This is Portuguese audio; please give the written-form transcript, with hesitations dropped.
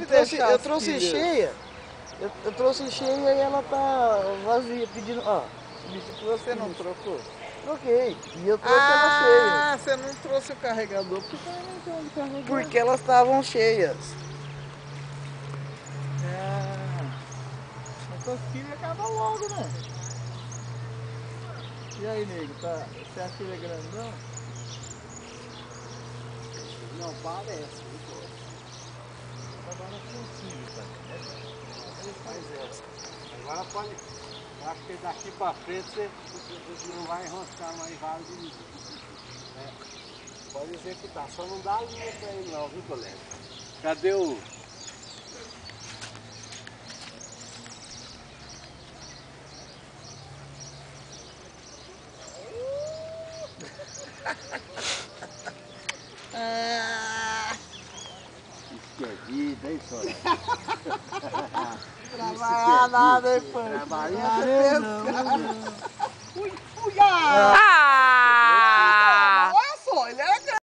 deve deixar. Eu trouxe cheia. Eu trouxe cheia e ela tá vazia, pedindo. Ó, Você não trocou? troquei. E eu trouxe ela cheia. Ah, você não trouxe o carregador porque também não tem onde carregar. Porque elas estavam cheias. Mas seus filhos acabam logo, né? E aí, nego, tá? Você acha que ele é grandão? Não parece, muito bom. Trabalha com o filho, cara. Ele faz essa. Agora pode. Eu acho que daqui pra frente você não vai enroscar mais vale de mim. Pode executar, só não dá linha pra ele não, viu, colega? Cadê o. Isso que é vida, hein, senhora? Trabalhar nada, hein, pai? Trabalhar não. Fui, ah!